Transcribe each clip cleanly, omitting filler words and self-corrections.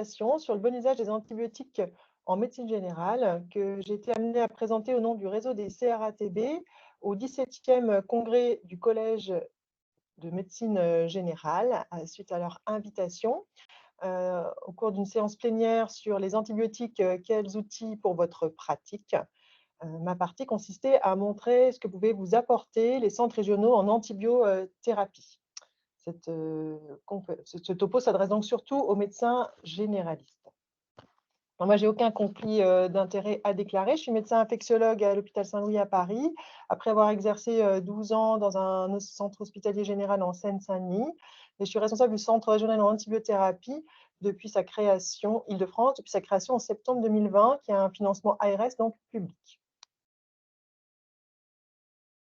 présentation sur le bon usage des antibiotiques en médecine générale que j'ai été amenée à présenter au nom du réseau des CRATB au 17e congrès du Collège de médecine générale, suite à leur invitation, au cours d'une séance plénière sur les antibiotiques, quels outils pour votre pratique. Ma partie consistait à montrer ce que pouvaient vous apporter les centres régionaux en antibiothérapie. Ce topo s'adresse donc surtout aux médecins généralistes. Alors moi, j'ai aucun conflit d'intérêt à déclarer. Je suis médecin infectiologue à l'hôpital Saint-Louis à Paris, après avoir exercé 12 ans dans un centre hospitalier général en Seine-Saint-Denis. Et je suis responsable du centre régional en antibiothérapie depuis sa création, Île-de-France, depuis sa création en septembre 2020, qui a un financement ARS, donc public.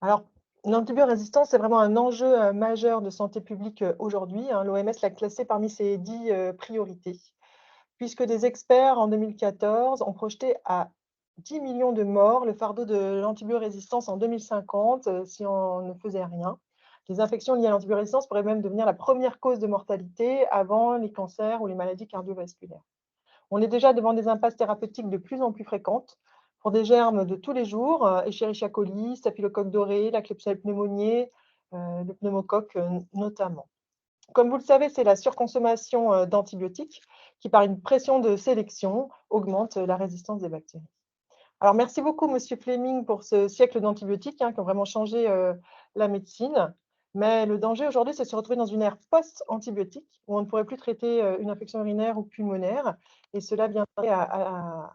Alors, l'antibiorésistance, c'est vraiment un enjeu majeur de santé publique aujourd'hui. L'OMS l'a classé parmi ses 10 priorités, puisque des experts en 2014 ont projeté à 10 millions de morts le fardeau de l'antibiorésistance en 2050 si on ne faisait rien. Les infections liées à l'antibiorésistance pourraient même devenir la première cause de mortalité avant les cancers ou les maladies cardiovasculaires. On est déjà devant des impasses thérapeutiques de plus en plus fréquentes pour des germes de tous les jours, Escherichia coli, staphylocoque doré, la Klebsiella pneumoniae, le pneumocoque notamment. Comme vous le savez, c'est la surconsommation d'antibiotiques qui, par une pression de sélection, augmente la résistance des bactéries. Alors, merci beaucoup, Monsieur Fleming, pour ce siècle d'antibiotiques qui ont vraiment changé la médecine. Mais le danger aujourd'hui, c'est de se retrouver dans une ère post-antibiotique où on ne pourrait plus traiter une infection urinaire ou pulmonaire. Et cela viendrait à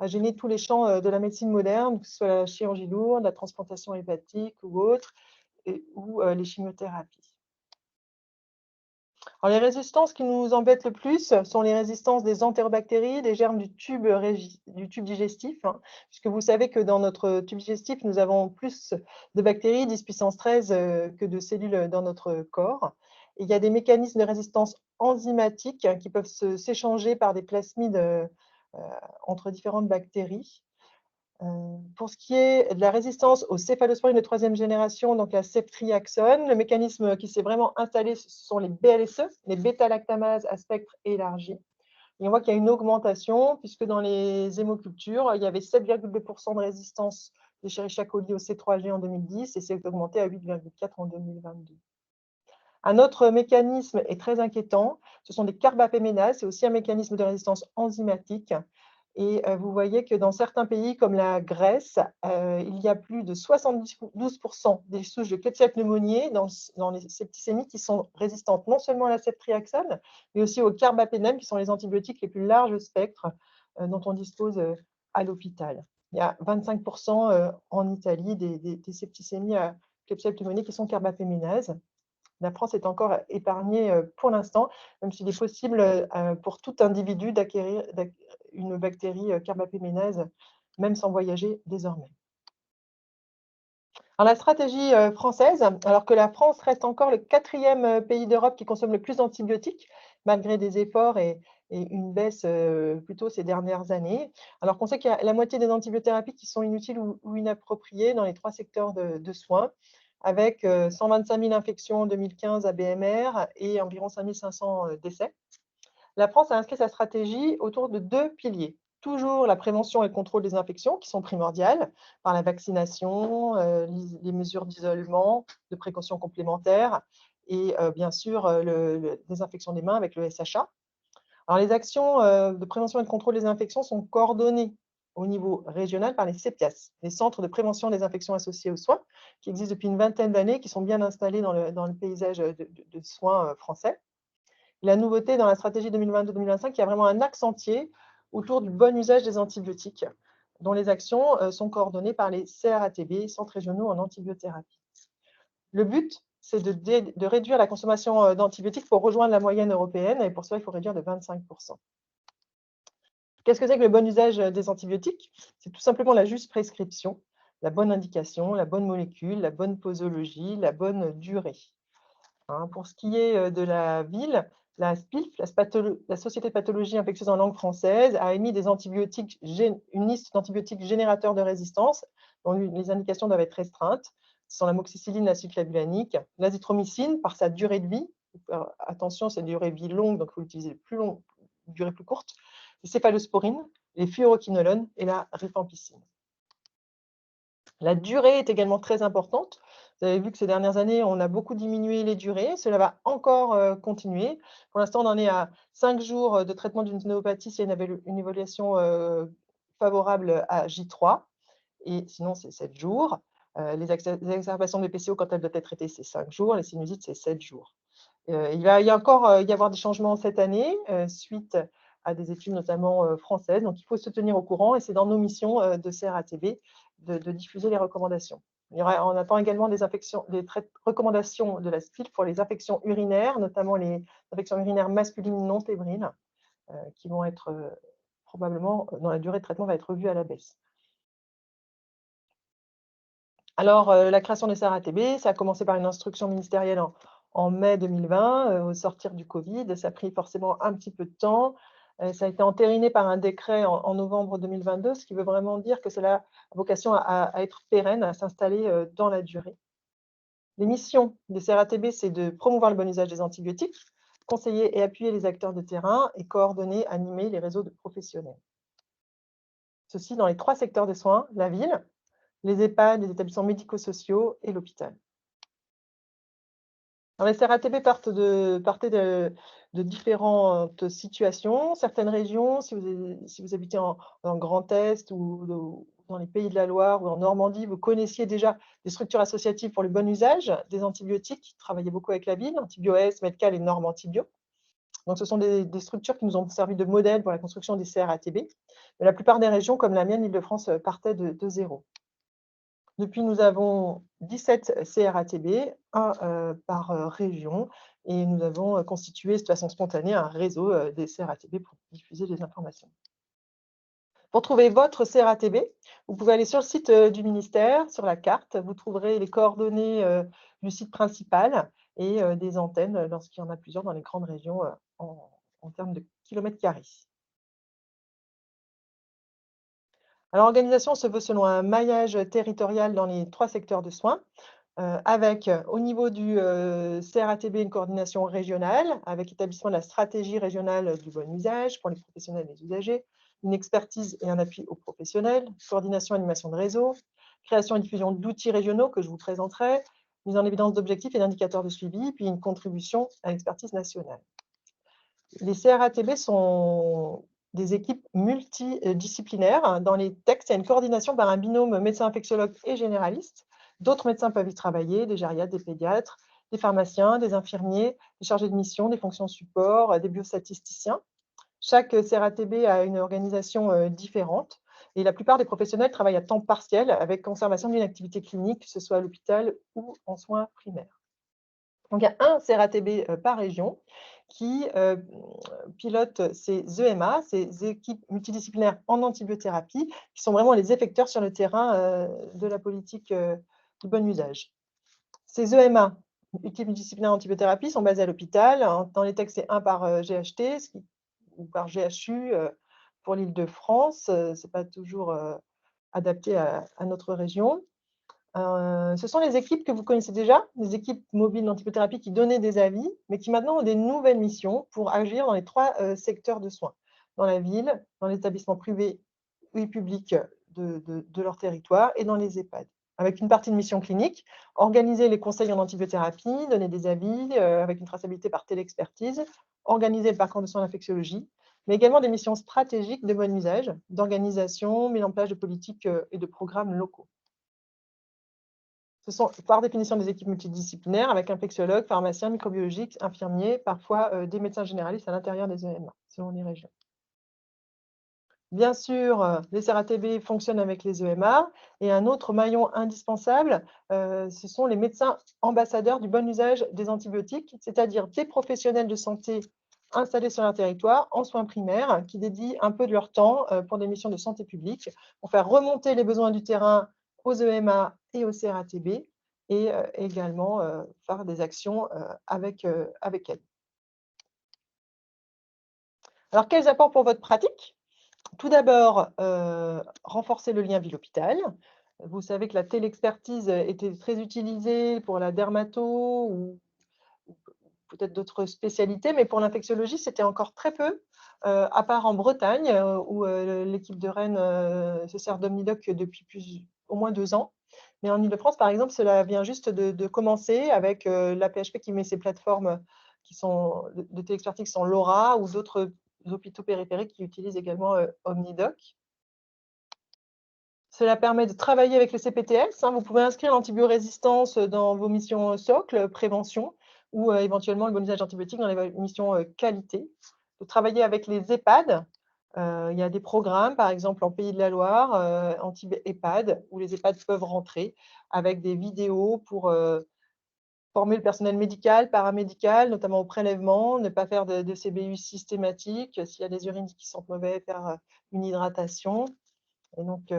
gêner tous les champs de la médecine moderne, que ce soit la chirurgie lourde, la transplantation hépatique ou autre, ou les chimiothérapies. Alors, les résistances qui nous embêtent le plus sont les résistances des entérobactéries, des germes du tube digestif, puisque vous savez que dans notre tube digestif, nous avons plus de bactéries 10 puissance 13 que de cellules dans notre corps. Et il y a des mécanismes de résistance enzymatique qui peuvent s'échanger par des plasmides entre différentes bactéries. Pour ce qui est de la résistance aux céphalosporines de troisième génération, donc la ceftriaxone, le mécanisme qui s'est vraiment installé, ce sont les BLSE, les bêta-lactamases à spectre élargi. Et on voit qu'il y a une augmentation, puisque dans les hémocultures, il y avait 7,2% de résistance d'Escherichia coli au C3G en 2010, et c'est augmenté à 8,4% en 2022. Un autre mécanisme est très inquiétant, ce sont les carbapéménases, c'est aussi un mécanisme de résistance enzymatique. Et vous voyez que dans certains pays comme la Grèce, il y a plus de 72% des souches de Klebsiella pneumoniae dans les septicémies qui sont résistantes non seulement à la ceftriaxone, mais aussi au carbapénème, qui sont les antibiotiques les plus larges spectres dont on dispose à l'hôpital. Il y a 25% en Italie des septicémies à Klebsiella pneumoniae qui sont carbapéménases. La France est encore épargnée pour l'instant, même s'il est possible pour tout individu d'acquérir une bactérie carbapéménase, même sans voyager désormais. Alors, la stratégie française, alors que la France reste encore le 4e pays d'Europe qui consomme le plus d'antibiotiques, malgré des efforts et une baisse plutôt ces dernières années, alors qu'on sait qu'il y a la moitié des antibiothérapies qui sont inutiles ou inappropriées dans les 3 secteurs de soins, avec 125 000 infections en 2015 à BMR et environ 5 500 décès. La France a inscrit sa stratégie autour de 2 piliers. Toujours la prévention et le contrôle des infections, qui sont primordiales, par la vaccination, les mesures d'isolement, de précaution complémentaires, et bien sûr la désinfection des mains avec le SHA. Alors, les actions de prévention et de contrôle des infections sont coordonnées au niveau régional par les CEPIAS, les centres de prévention des infections associées aux soins, qui existent depuis une vingtaine d'années, qui sont bien installés dans le paysage de soins français. La nouveauté dans la stratégie 2022-2025, il y a vraiment un axe entier autour du bon usage des antibiotiques, dont les actions sont coordonnées par les CRATB, centres régionaux en antibiothérapie. Le but, c'est de réduire la consommation d'antibiotiques pour rejoindre la moyenne européenne, et pour cela, il faut réduire de 25%. Qu'est-ce que c'est que le bon usage des antibiotiques? C'est tout simplement la juste prescription, la bonne indication, la bonne molécule, la bonne posologie, la bonne durée. Pour ce qui est de la ville, la SPILF, la Société de pathologie infectieuse en langue française, a émis une liste d'antibiotiques générateurs de résistance, dont les indications doivent être restreintes. Ce sont l'amoxicilline, l'acide clavulanique, l'azithromycine par sa durée de vie. Attention, c'est une durée de vie longue, donc il faut l'utiliser le plus durée plus courte, les céphalosporines, les fluoroquinolones et la rifampicine. La durée est également très importante. Vous avez vu que ces dernières années, on a beaucoup diminué les durées. Cela va encore continuer. Pour l'instant, on en est à 5 jours de traitement d'une sténopathie s'il y a une évaluation favorable à J3. Et sinon, c'est 7 jours. Les exacerbations de PCO, quand elles doivent être traitées, c'est 5 jours. Les sinusites, c'est 7 jours. Il va y encore y avoir des changements cette année, suite à des études notamment françaises. Donc, il faut se tenir au courant et c'est dans nos missions de CRATB de diffuser les recommandations. On attend également des recommandations de la SPIL pour les infections urinaires, notamment les infections urinaires masculines non fébriles, qui vont être probablement, dans la durée de traitement, va être revue à la baisse. Alors, la création des CRATB, ça a commencé par une instruction ministérielle en mai 2020, au sortir du Covid. Ça a pris forcément un petit peu de temps. Ça a été entériné par un décret en novembre 2022, ce qui veut vraiment dire que cela a vocation à être pérenne, à s'installer dans la durée. Les missions des CRATB, c'est de promouvoir le bon usage des antibiotiques, conseiller et appuyer les acteurs de terrain et coordonner, animer les réseaux de professionnels. Ceci dans les 3 secteurs des soins, la ville, les EHPAD, les établissements médico-sociaux et l'hôpital. Les CRATB partaient de différentes situations. Certaines régions, si vous habitez en Grand Est ou dans les Pays de la Loire ou en Normandie, vous connaissiez déjà des structures associatives pour le bon usage des antibiotiques, qui travaillaient beaucoup avec la ville, AntibioS, Medcal et Normes Antibio. Donc, ce sont des structures qui nous ont servi de modèle pour la construction des CRATB. Mais la plupart des régions, comme la mienne, l'Île-de-France, partaient de zéro. Depuis, nous avons 17 CRATB, un par région, et nous avons constitué de façon spontanée un réseau des CRATB pour diffuser les informations. Pour trouver votre CRATB, vous pouvez aller sur le site du ministère, sur la carte, vous trouverez les coordonnées du site principal et des antennes lorsqu'il y en a plusieurs dans les grandes régions en termes de kilomètres carrés. Alors, l'organisation se veut selon un maillage territorial dans les 3 secteurs de soins, avec au niveau du CRATB une coordination régionale, avec établissement de la stratégie régionale du bon usage pour les professionnels et les usagers, une expertise et un appui aux professionnels, coordination et animation de réseau, création et diffusion d'outils régionaux que je vous présenterai, mise en évidence d'objectifs et d'indicateurs de suivi, puis une contribution à l'expertise nationale. Les CRATB sont des équipes multidisciplinaires. Dans les textes, il y a une coordination par un binôme médecin-infectiologue et généraliste. D'autres médecins peuvent y travailler, des gériatres, des pédiatres, des pharmaciens, des infirmiers, des chargés de mission, des fonctions support, des biostatisticiens. Chaque CRATB a une organisation différente et la plupart des professionnels travaillent à temps partiel avec conservation d'une activité clinique, que ce soit à l'hôpital ou en soins primaires. Donc, il y a un CRATB par région qui pilote ces EMA, ces équipes multidisciplinaires en antibiothérapie, qui sont vraiment les effecteurs sur le terrain de la politique du bon usage. Ces EMA, équipes multidisciplinaires en antibiothérapie, sont basées à l'hôpital. Dans les textes, c'est un par GHT ou par GHU pour l'Île-de-France. Ce n'est pas toujours adapté à notre région. Ce sont les équipes que vous connaissez déjà, les équipes mobiles d'antibiothérapie qui donnaient des avis, mais qui maintenant ont des nouvelles missions pour agir dans les 3 secteurs de soins, dans la ville, dans les établissements privés et publics de leur territoire et dans les EHPAD. Avec une partie de mission clinique, organiser les conseils en antibiothérapie, donner des avis avec une traçabilité par téléexpertise, organiser le parcours de soins d'infectiologie, mais également des missions stratégiques de bon usage, d'organisation, mise en place de politiques et de programmes locaux. Ce sont par définition des équipes multidisciplinaires avec infectiologues, pharmaciens, microbiologistes, infirmiers, parfois des médecins généralistes à l'intérieur des EMA, selon les régions. Bien sûr, les CRATB fonctionnent avec les EMA et un autre maillon indispensable, ce sont les médecins ambassadeurs du bon usage des antibiotiques, c'est-à-dire des professionnels de santé installés sur leur territoire en soins primaires qui dédient un peu de leur temps pour des missions de santé publique, pour faire remonter les besoins du terrain aux EMA et aux CRATB et également faire des actions avec elles. Alors, quels apports pour votre pratique? Tout d'abord, renforcer le lien ville-hôpital. Vous savez que la téléexpertise était très utilisée pour la dermato ou peut-être d'autres spécialités, mais pour l'infectiologie, c'était encore très peu, à part en Bretagne, où l'équipe de Rennes se sert d'Omnidoc depuis au moins 2 ans. Mais en Île-de-France, par exemple, cela vient juste de commencer avec l'AP-HP qui met ses plateformes qui sont de téléexpertise, qui sont LoRa, ou d'autres hôpitaux périphériques qui utilisent également Omnidoc. Cela permet de travailler avec le CPTS. Vous pouvez inscrire l'antibiorésistance dans vos missions socles, prévention, ou éventuellement le bon usage d'antibiotiques dans les missions qualité. De travailler avec les EHPAD. Il y a des programmes, par exemple en Pays de la Loire, anti-EHPAD, où les EHPAD peuvent rentrer avec des vidéos pour former le personnel médical, paramédical, notamment au prélèvement, ne pas faire de CBU systématique. S'il y a des urines qui sentent mauvais, faire une hydratation. Et donc,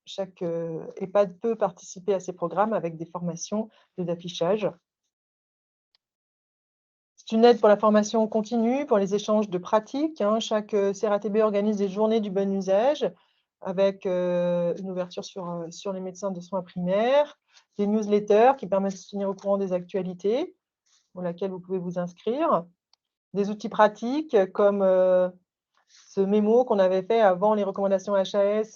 chaque EHPAD peut participer à ces programmes avec des formations d'affichage. C'est une aide pour la formation continue, pour les échanges de pratiques. Chaque CRATB organise des journées du bon usage avec une ouverture sur les médecins de soins primaires, des newsletters qui permettent de se tenir au courant des actualités, pour lesquelles vous pouvez vous inscrire, des outils pratiques comme ce mémo qu'on avait fait avant les recommandations HAS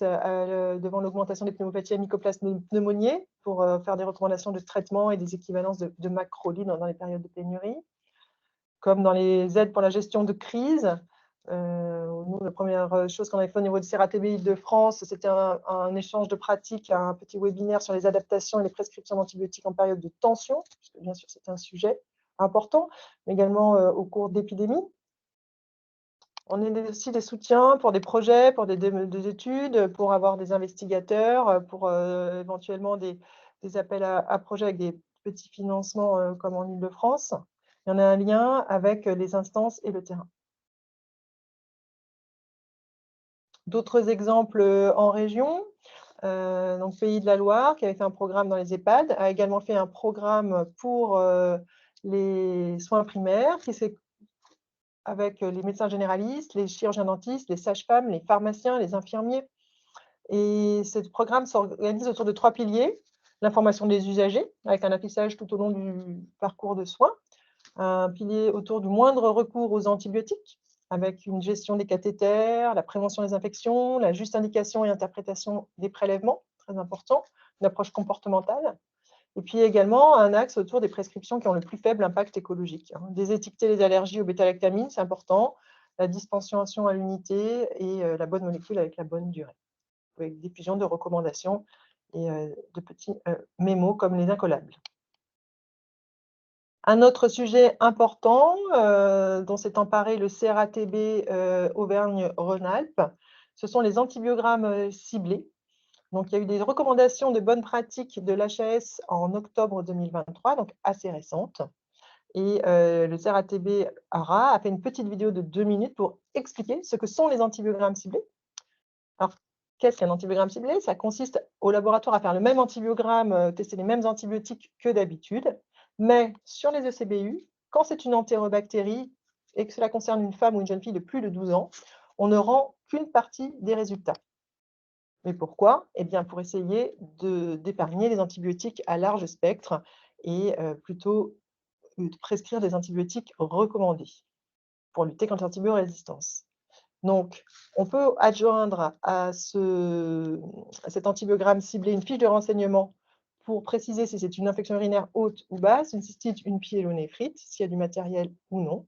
devant l'augmentation des pneumopathies à mycoplasme pneumoniae pour faire des recommandations de traitement et des équivalences de macrolis dans les périodes de pénurie. Comme dans les aides pour la gestion de crise. Nous, la première chose qu'on avait fait au niveau de CRATB Île-de-France, c'était un échange de pratiques, un petit webinaire sur les adaptations et les prescriptions d'antibiotiques en période de tension, puisque bien sûr c'est un sujet important, mais également au cours d'épidémies. On a aussi des soutiens pour des projets, pour des études, pour avoir des investigateurs, pour éventuellement des appels à projets avec des petits financements comme en Île-de-France. Il y en a un lien avec les instances et le terrain. D'autres exemples en région, donc Pays de la Loire, qui avait fait un programme dans les EHPAD, a également fait un programme pour les soins primaires, qui s'est avec les médecins généralistes, les chirurgiens dentistes, les sages-femmes, les pharmaciens, les infirmiers. Et ce programme s'organise autour de 3 piliers. L'information des usagers, avec un affichage tout au long du parcours de soins. Un pilier autour du moindre recours aux antibiotiques, avec une gestion des cathéters, la prévention des infections, la juste indication et interprétation des prélèvements, très important, une approche comportementale. Et puis également un axe autour des prescriptions qui ont le plus faible impact écologique. Désétiqueter les allergies aux bêta-lactamines, c'est important, la dispensation à l'unité et la bonne molécule avec la bonne durée, avec diffusion de recommandations et de petits mémos comme les incollables. Un autre sujet important dont s'est emparé le CRATB Auvergne-Rhône-Alpes, ce sont les antibiogrammes ciblés. Donc, il y a eu des recommandations de bonnes pratiques de l'HAS en octobre 2023, donc assez récentes. Et le CRATB ARA a fait une petite vidéo de 2 minutes pour expliquer ce que sont les antibiogrammes ciblés. Alors, qu'est-ce qu'un antibiogramme ciblé? Ça consiste au laboratoire à faire le même antibiogramme, tester les mêmes antibiotiques que d'habitude, mais sur les ECBU, quand c'est une entérobactérie et que cela concerne une femme ou une jeune fille de plus de 12 ans, on ne rend qu'une partie des résultats. Mais pourquoi? Eh bien, pour essayer d'épargner les antibiotiques à large spectre et plutôt de prescrire des antibiotiques recommandés pour lutter contre l'antibiorésistance. Donc, on peut adjoindre à cet antibiogramme ciblé une fiche de renseignement pour préciser si c'est une infection urinaire haute ou basse, une cystite, une pyélonéphrite, s'il y a du matériel ou non.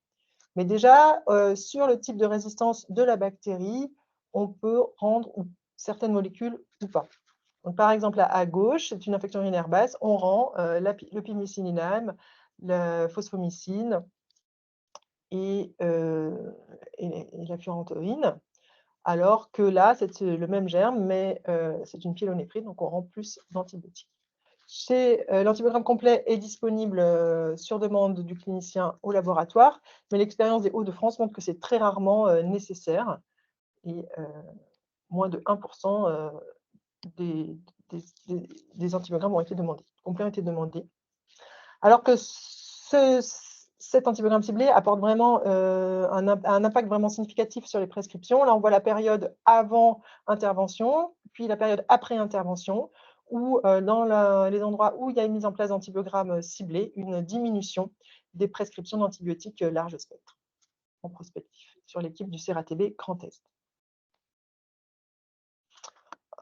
Mais déjà, sur le type de résistance de la bactérie, on peut rendre certaines molécules ou pas. Donc, par exemple, à gauche, c'est une infection urinaire basse, on rend le pénicillinam, la phosphomycine et la furantoïne. Alors que là, c'est le même germe, mais c'est une pyélonéphrite, donc on rend plus d'antibiotiques. L'antibiogramme complet est disponible sur demande du clinicien au laboratoire, mais l'expérience des Hauts-de-France montre que c'est très rarement nécessaire et moins de 1% des antibiogrammes ont été demandés, complets ont été demandés. Alors que cet antibiogramme ciblé apporte vraiment un impact vraiment significatif sur les prescriptions. Là, on voit la période avant intervention, puis la période après intervention, où dans les endroits où il y a une mise en place d'antibiogramme ciblé, une diminution des prescriptions d'antibiotiques large spectre en prospectif sur l'équipe du CRATB Grand Est.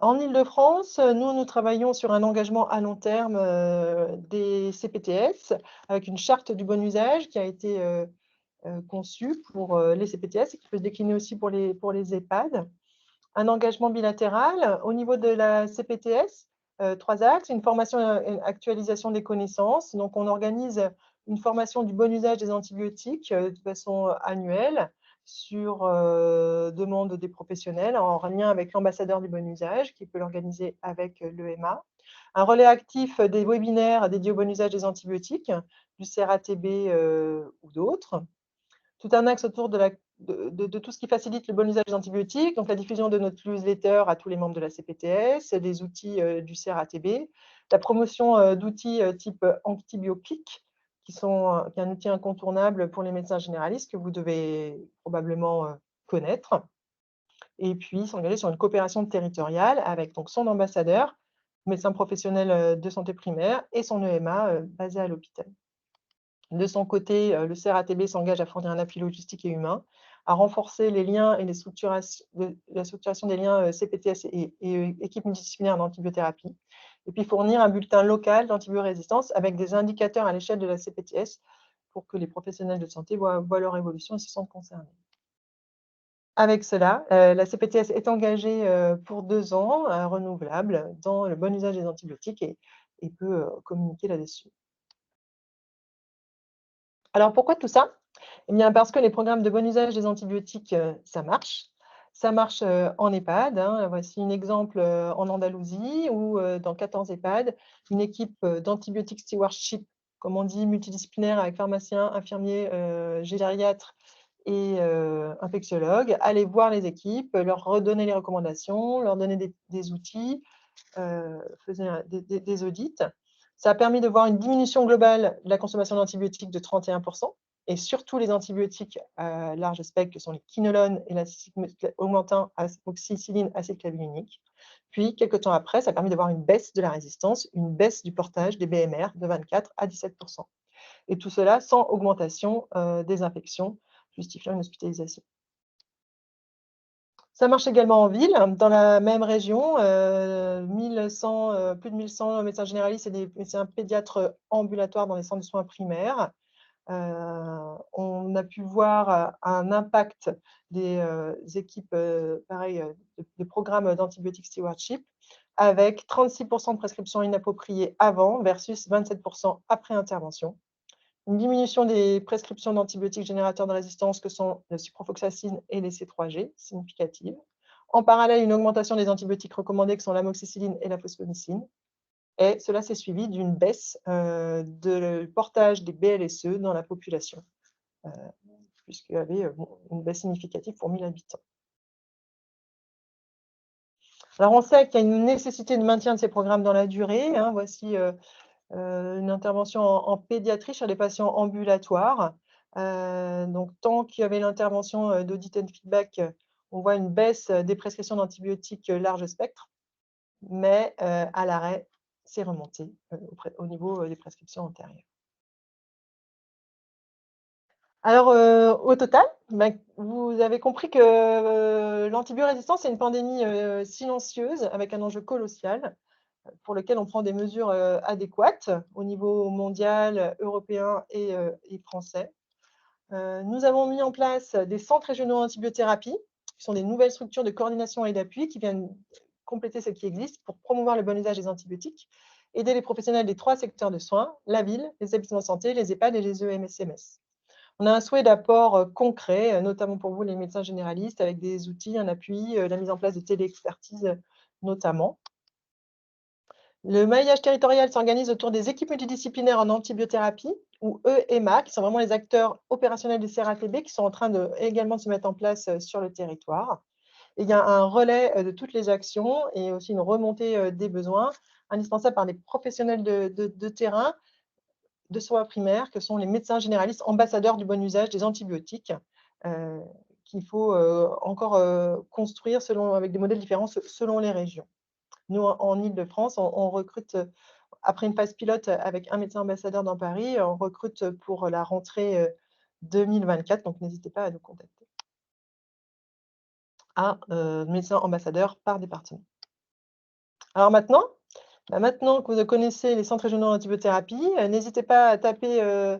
En Île-de-France, nous travaillons sur un engagement à long terme des CPTS avec une charte du bon usage qui a été conçue pour les CPTS et qui peut se décliner aussi pour les EHPAD. Un engagement bilatéral au niveau de la CPTS, 3 axes, une formation et une actualisation des connaissances. Donc, on organise une formation du bon usage des antibiotiques de façon annuelle sur demande des professionnels en lien avec l'ambassadeur du bon usage qui peut l'organiser avec l'EMA. Un relais actif des webinaires dédiés au bon usage des antibiotiques, du CRATB ou d'autres. Tout un axe autour de tout ce qui facilite le bon usage des antibiotiques, donc la diffusion de notre newsletter à tous les membres de la CPTS, des outils du CRATB, la promotion d'outils type Antibiopic, qui est un outil incontournable pour les médecins généralistes que vous devez probablement connaître, et puis s'engager sur une coopération territoriale avec donc, son ambassadeur, médecin professionnel de santé primaire, et son EMA basé à l'hôpital. De son côté, le CRATB s'engage à fournir un appui logistique et humain, à renforcer les liens et la structuration des liens CPTS et équipe multidisciplinaire d'antibiothérapie, et puis fournir un bulletin local d'antibiorésistance avec des indicateurs à l'échelle de la CPTS pour que les professionnels de santé voient leur évolution et se sentent concernés. Avec cela, la CPTS est engagée pour 2 ans renouvelables dans le bon usage des antibiotiques et peut communiquer là-dessus. Alors pourquoi tout ça? Eh bien parce que les programmes de bon usage des antibiotiques, ça marche. Ça marche en EHPAD, hein. Voici un exemple en Andalousie où dans 14 EHPAD, une équipe d'antibiotiques stewardship, comme on dit, multidisciplinaire avec pharmaciens, infirmiers, gériatres et infectiologues, allait voir les équipes, leur redonner les recommandations, leur donner des outils, faisait des audits. Ça a permis de voir une diminution globale de la consommation d'antibiotiques de 31%, et surtout les antibiotiques à large spectre, que sont les quinolones et augmentin, amoxicilline, acylclavulinique. Puis, quelques temps après, ça a permis de voir une baisse de la résistance, une baisse du portage des BMR de 24 à 17%. Et tout cela sans augmentation des infections justifiant une hospitalisation. Ça marche également en ville, dans la même région, plus de 1100 médecins généralistes et des médecins pédiatres ambulatoires dans les centres de soins primaires. On a pu voir un impact des équipes pareil, de programmes d'antibiotiques stewardship avec 36% de prescriptions inappropriées avant versus 27% après intervention. Une diminution des prescriptions d'antibiotiques générateurs de résistance que sont la ciprofloxacine et les C3G, significative. En parallèle, une augmentation des antibiotiques recommandés que sont l'amoxicilline et la fosfonicine. Et cela s'est suivi d'une baisse de portage des BLSE dans la population, puisqu'il y avait une baisse significative pour 1000 habitants. Alors, on sait qu'il y a une nécessité de maintien de ces programmes dans la durée. Hein. Voici une intervention en pédiatrie chez les patients ambulatoires. Donc, tant qu'il y avait l'intervention d'audit and feedback, on voit une baisse des prescriptions d'antibiotiques large spectre, mais à l'arrêt, c'est remonté au niveau des prescriptions antérieures. Alors, au total, vous avez compris que l'antibiorésistance est une pandémie silencieuse avec un enjeu colossal pour lequel on prend des mesures adéquates au niveau mondial, européen et français. Nous avons mis en place des centres régionaux antibiothérapie, qui sont des nouvelles structures de coordination et d'appui qui viennent compléter celles qui existent pour promouvoir le bon usage des antibiotiques, aider les professionnels des 3 secteurs de soins, la ville, les établissements de santé, les EHPAD et les EMSMS. On a un souhait d'apport concret, notamment pour vous les médecins généralistes, avec des outils, un appui, la mise en place de téléexpertise notamment. Le maillage territorial s'organise autour des équipes multidisciplinaires en antibiothérapie, ou EMA, qui sont vraiment les acteurs opérationnels du CRATB, qui sont en train également de se mettre en place sur le territoire. Et il y a un relais de toutes les actions et aussi une remontée des besoins, indispensable par les professionnels de terrain, de soins primaires, que sont les médecins généralistes ambassadeurs du bon usage des antibiotiques, qu'il faut encore construire avec des modèles différents selon les régions. Nous, en Île-de-France, on recrute Après une phase pilote avec un médecin ambassadeur dans Paris, on recrute pour la rentrée 2024, donc n'hésitez pas à nous contacter. Médecin ambassadeur par département. Alors maintenant que vous connaissez les centres régionaux d'antibiothérapie, n'hésitez pas à taper,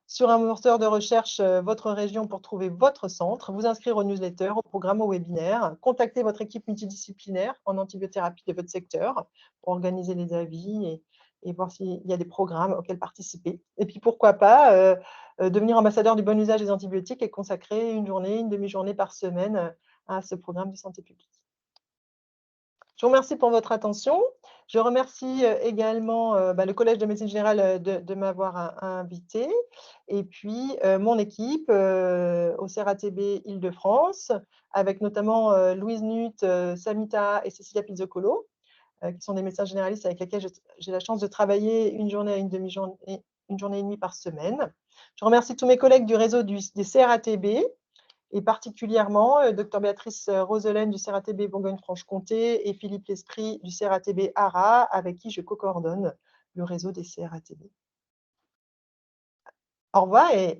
sur un moteur de recherche, votre région pour trouver votre centre, vous inscrire aux newsletters, au programme, aux webinaires, contacter votre équipe multidisciplinaire en antibiothérapie de votre secteur pour organiser les avis et voir s'il y a des programmes auxquels participer. Et puis pourquoi pas, devenir ambassadeur du bon usage des antibiotiques et consacrer une journée, une demi-journée par semaine, à ce programme de santé publique. Je vous remercie pour votre attention. Je remercie, également, le Collège de médecine générale, de m'avoir invitée et puis, mon équipe, au CRATB Île-de-France avec notamment, Louise Nuth, Samita et Cécilia Pizzoccolo, qui sont des médecins généralistes avec lesquels j'ai la chance de travailler une journée à une journée et demie par semaine. Je remercie tous mes collègues du réseau des CRATB et particulièrement, docteur Béatrice, Roselaine du CRATB Bourgogne-Franche-Comté et Philippe L'Esprit du CRATB Arras, avec qui je co-coordonne le réseau des CRATB. Au revoir et